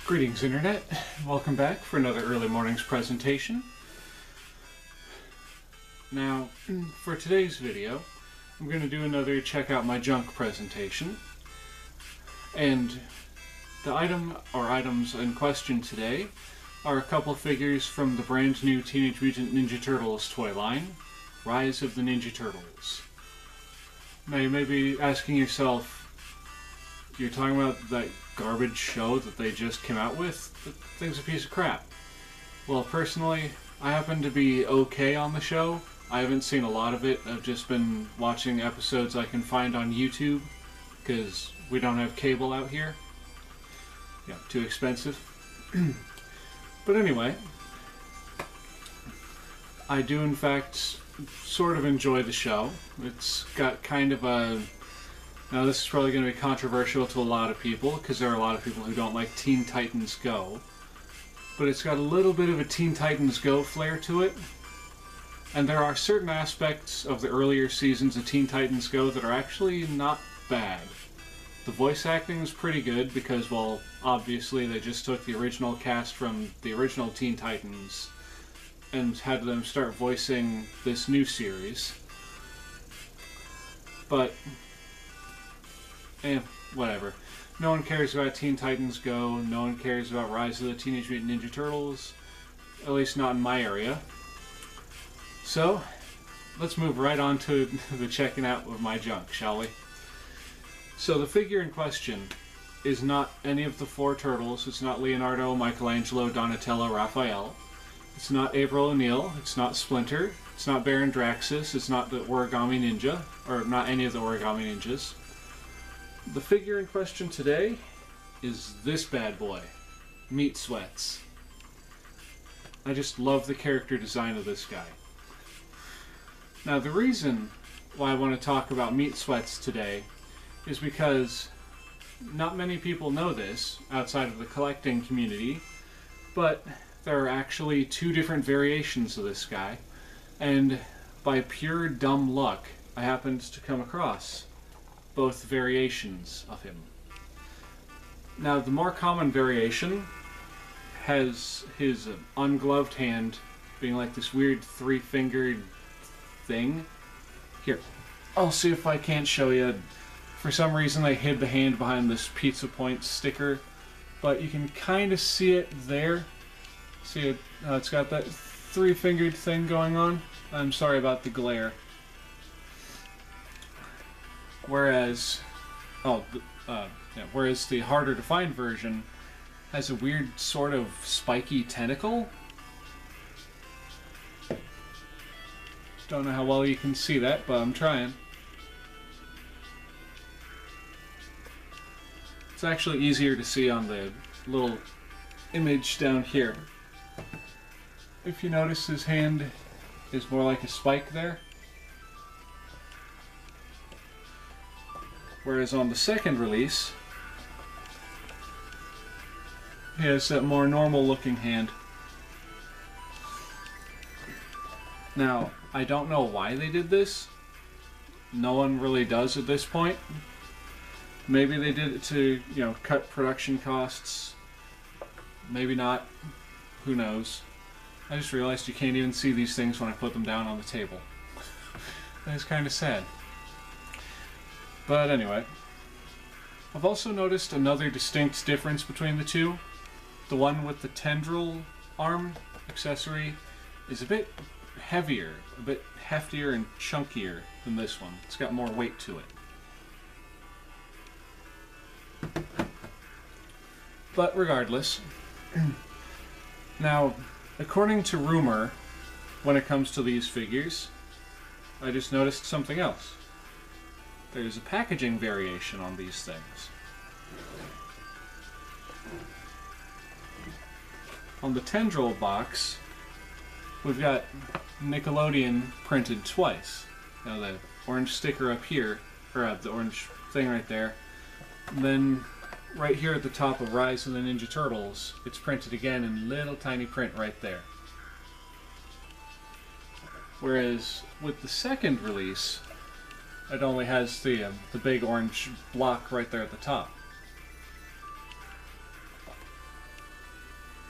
Greetings, Internet. Welcome back for another early morning's presentation. Now, for today's video, I'm going to do another check out my junk presentation. And the items in question today are a couple figures from the brand new Teenage Mutant Ninja Turtles toy line, Rise of the Ninja Turtles. Now you may be asking yourself, you're talking about that garbage show that they just came out with? The thing's a piece of crap. Well, personally, I happen to be okay on the show. I haven't seen a lot of it. I've just been watching episodes I can find on YouTube, because we don't have cable out here. Yeah, too expensive. But anyway, I do in fact sort of enjoy the show. It's got kind of a... Now this is probably going to be controversial to a lot of people, because there are a lot of people who don't like Teen Titans Go. But it's got a little bit of a Teen Titans Go flair to it. And there are certain aspects of the earlier seasons of Teen Titans Go that are actually not bad. The voice acting is pretty good because, well, obviously they just took the original cast from the original Teen Titans and had them start voicing this new series. But, whatever. No one cares about Teen Titans Go, no one cares about Rise of the Teenage Mutant Ninja Turtles, at least not in my area. So, let's move right on to the checking out of my junk, shall we? So the figure in question is not any of the four turtles. It's not Leonardo, Michelangelo, Donatello, Raphael. It's not April O'Neil. It's not Splinter. It's not Baron Draxus. It's not the Origami Ninja, or not any of the Origami Ninjas. The figure in question today is this bad boy, Meat Sweats. I just love the character design of this guy. Now the reason why I want to talk about Meat Sweats today is because not many people know this outside of the collecting community, but there are actually two different variations of this guy, and by pure dumb luck I happened to come across both variations of him. Now the more common variation has his ungloved hand being like this weird three-fingered thing. Here, I'll see if I can't show you. For some reason they hid the hand behind this Pizza Point sticker, but you can kind of see it there. See it? It's got that three-fingered thing going on. I'm sorry about the glare. Whereas, whereas the harder to find version has a weird sort of spiky tentacle. Don't know how well you can see that, but I'm trying. It's actually easier to see on the little image down here. If you notice, his hand is more like a spike there. Whereas on the second release, he has that more normal looking hand. Now, I don't know why they did this. No one really does at this point. Maybe they did it to, cut production costs. Maybe not. Who knows? I just realized you can't even see these things when I put them down on the table. That is kind of sad. But anyway, I've also noticed another distinct difference between the two. The one with the tendril arm accessory is a bit heavier, a bit heftier and chunkier than this one. It's got more weight to it. But regardless, now, according to rumor, when it comes to these figures, I just noticed something else. There's a packaging variation on these things. On the tendril box, we've got Nickelodeon printed twice. Now the orange sticker up here, or the orange thing right there, and then right here at the top of Rise of the Ninja Turtles, it's printed again in little tiny print right there. Whereas with the second release, it only has the big orange block right there at the top.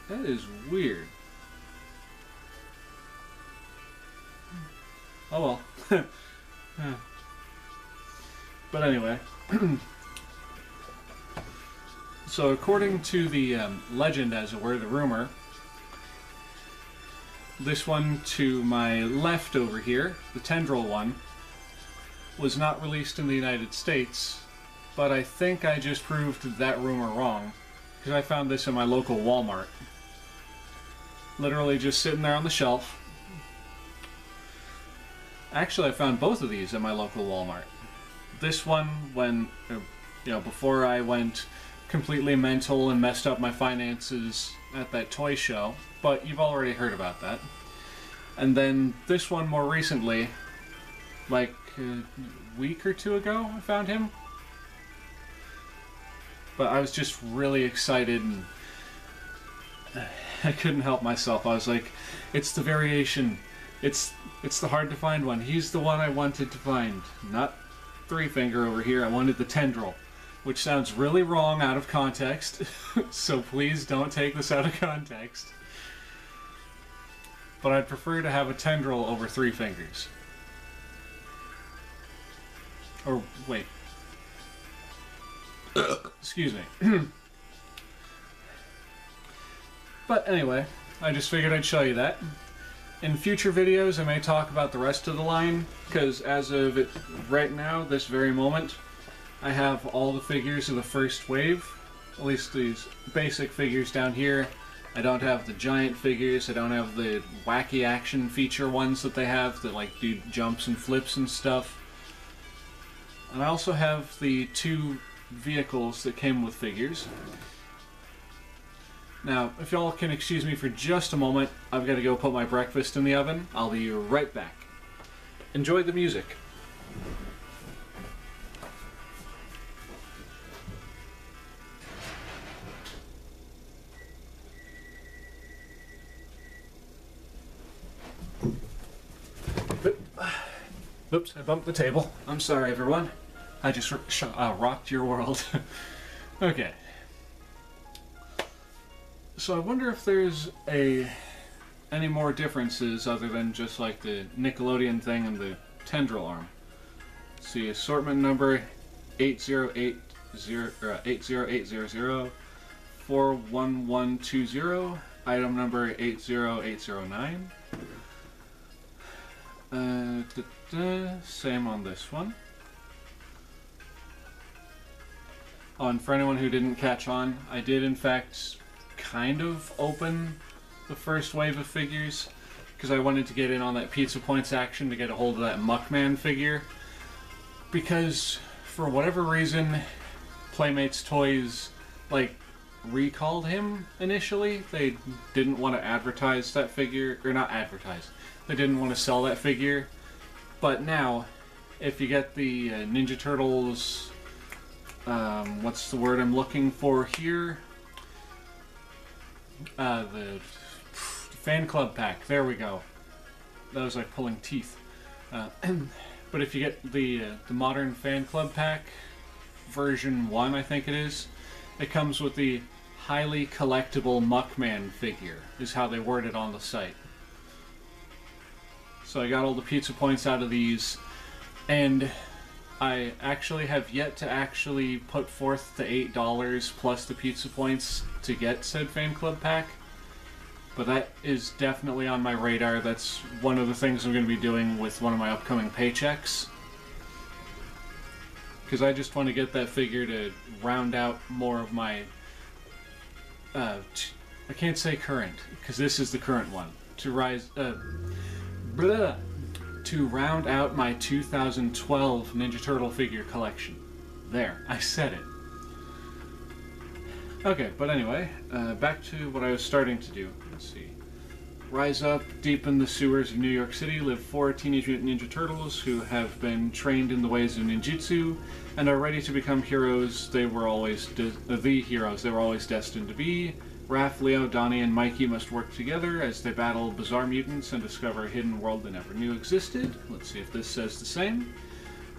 That is weird. Oh well. But anyway. So according to the legend, as it were, the rumor, this one to my left over here, the tendril one, was not released in the United States, but I think I just proved that rumor wrong, because I found this in my local Walmart. Literally just sitting there on the shelf. Actually, I found both of these at my local Walmart. This one, when, before I went completely mental and messed up my finances at that toy show, but you've already heard about that. And then this one more recently, like a week or two ago, I found him. But I was just really excited and I couldn't help myself. I was like, it's the variation. It's the hard to find one. He's the one I wanted to find. Not Three Finger over here. I wanted the tendril, which sounds really wrong out of context. So please don't take this out of context. But I'd prefer to have a tendril over Three Fingers. Or, wait. Excuse me. But anyway, I just figured I'd show you that. In future videos, I may talk about the rest of the line, because as of it right now, this very moment, I have all the figures of the first wave. At least these basic figures down here. I don't have the giant figures, I don't have the wacky action feature ones that they have that like do jumps and flips and stuff. And I also have the two vehicles that came with figures. Now, if y'all can excuse me for just a moment, I've got to go put my breakfast in the oven. I'll be right back. Enjoy the music. Oops, I bumped the table. I'm sorry, everyone. I just rocked your world. Okay. So I wonder if there's any more differences other than just like the Nickelodeon thing and the tendril arm. Let's see, assortment number 80800 41120, item number 80809. Same on this one. Oh, and for anyone who didn't catch on, I did in fact kind of open the first wave of figures because I wanted to get in on that Pizza Points action to get a hold of that Muckman figure, because for whatever reason Playmates Toys like recalled him initially. They didn't want to advertise that figure, or not advertise, they didn't want to sell that figure. But now if you get the Ninja Turtles, what's the word I'm looking for here? The fan club pack. There we go. That was like pulling teeth. But if you get the modern fan club pack, version 1 I think it is, it comes with the highly collectible Muckman figure, is how they word it on the site. So I got all the Pizza Points out of these, and I actually have yet to actually put forth the $8 plus the Pizza Points to get said fan club pack. But that is definitely on my radar. That's one of the things I'm going to be doing with one of my upcoming paychecks. Because I just want to get that figure to round out more of my... I can't say current, because this is the current one. To round out my 2012 Ninja Turtle figure collection. There, I said it. Okay, but anyway, back to what I was starting to do. Let's see. Rise up, deep in the sewers of New York City, live 4 Teenage Mutant Ninja Turtles who have been trained in the ways of ninjutsu and are ready to become heroes they were always the heroes they were always destined to be. Raph, Leo, Donnie, and Mikey must work together as they battle bizarre mutants and discover a hidden world they never knew existed. Let's see if this says the same.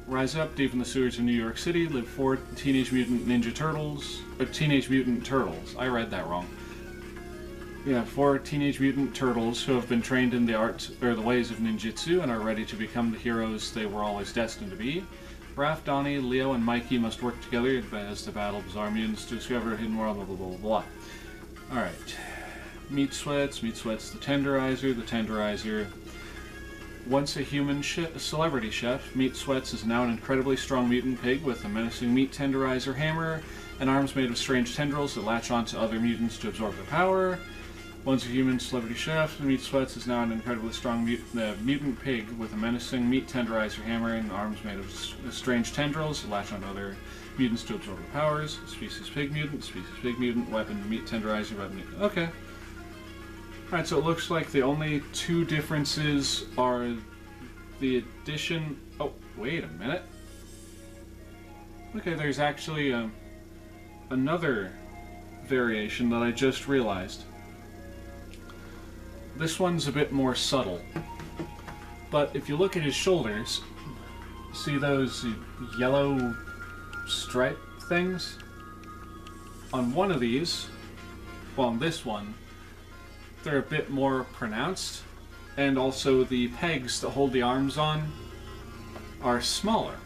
Rise up, deep in the sewers of New York City, live 4 Teenage Mutant Ninja Turtles, or Teenage Mutant Turtles. I read that wrong. Yeah, 4 teenage mutant turtles who have been trained in the art or the ways of ninjutsu and are ready to become the heroes they were always destined to be. Raph, Donnie, Leo, and Mikey must work together as to battle bizarre mutants to discover a hidden world, blah blah blah blah. Alright. Meat Sweats the Tenderizer. The Tenderizer. Once a human celebrity chef, Meat Sweats is now an incredibly strong mutant pig with a menacing meat tenderizer hammer and arms made of strange tendrils that latch onto other mutants to absorb their power. Once a human celebrity chef, Meat Sweats is now an incredibly strong mutant pig with a menacing meat tenderizer hammer and arms made of strange tendrils that latch onto other mutants to absorb their powers. Species pig mutant, weapon meat tenderizer, weapon. Okay. Alright, so it looks like the only two differences are the addition... Oh, wait a minute. Okay, there's actually another variation that I just realized. This one's a bit more subtle. But if you look at his shoulders, see those yellow stripe things? On one of these, well, on this one, they're a bit more pronounced, and also the pegs that hold the arms on are smaller.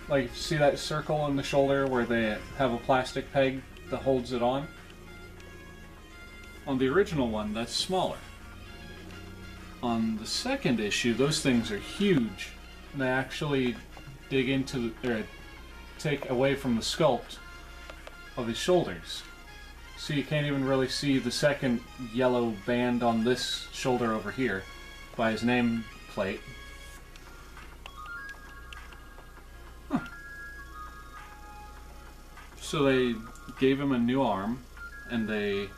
Like, see that circle on the shoulder where they have a plastic peg that holds it on? On the original one, that's smaller. On the second issue, those things are huge. They actually dig into, or take away from the sculpt of his shoulders. So you can't even really see the second yellow band on this shoulder over here by his name plate. Huh. So they gave him a new arm, and they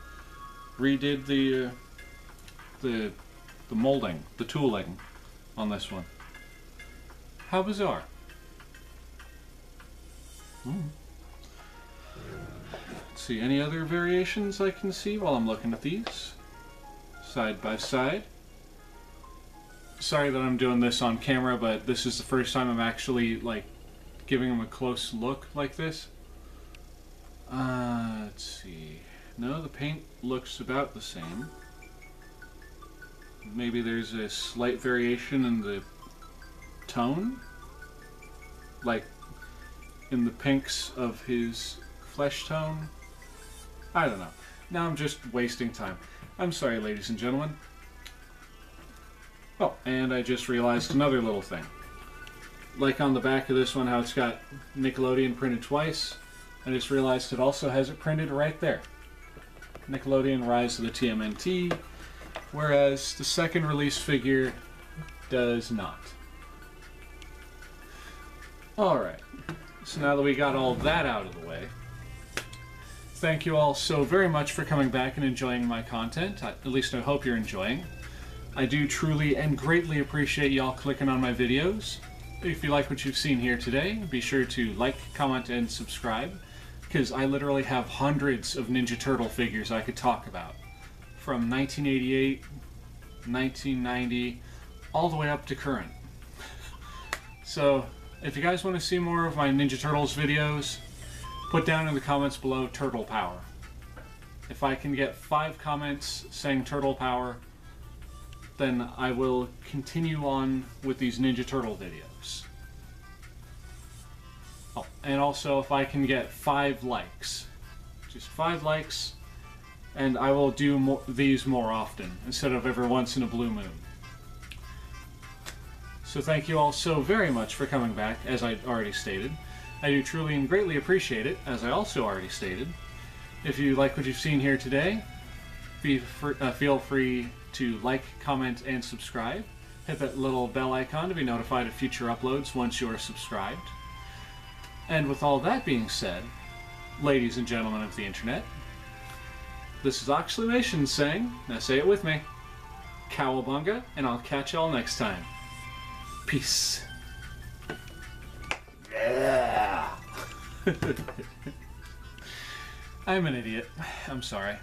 redid the molding, the tooling on this one. How bizarre. See any other variations I can see while I'm looking at these side by side. Sorry that I'm doing this on camera, but this is the first time I'm actually like giving them a close look like this. Let's see. No, the paint looks about the same. Maybe there's a slight variation in the tone, like in the pinks of his flesh tone. I don't know. Now I'm just wasting time. I'm sorry, ladies and gentlemen. Oh, and I just realized another little thing. Like on the back of this one, how it's got Nickelodeon printed twice. I just realized it also has it printed right there. Nickelodeon Rise of the TMNT, whereas the second release figure does not. Alright, so now that we got all that out of the way, thank you all so very much for coming back and enjoying my content. At least I hope you're enjoying. I do truly and greatly appreciate y'all clicking on my videos. If you like what you've seen here today, be sure to like, comment, and subscribe, because I literally have hundreds of Ninja Turtle figures I could talk about. From 1988, 1990, all the way up to current. So, if you guys want to see more of my Ninja Turtles videos, put down in the comments below Turtle Power. If I can get 5 comments saying Turtle Power, then I will continue on with these Ninja Turtle videos. Oh, and also if I can get 5 likes. Just 5 likes, and I will do these more often, instead of every once in a blue moon. So thank you all so very much for coming back, as I already stated. I do truly and greatly appreciate it, as I also already stated. If you like what you've seen here today, feel free to like, comment, and subscribe. Hit that little bell icon to be notified of future uploads once you are subscribed. And with all that being said, ladies and gentlemen of the internet, this is Oxleymations saying, now say it with me, Cowabunga, and I'll catch y'all next time. Peace. Yeah. I'm an idiot. I'm sorry.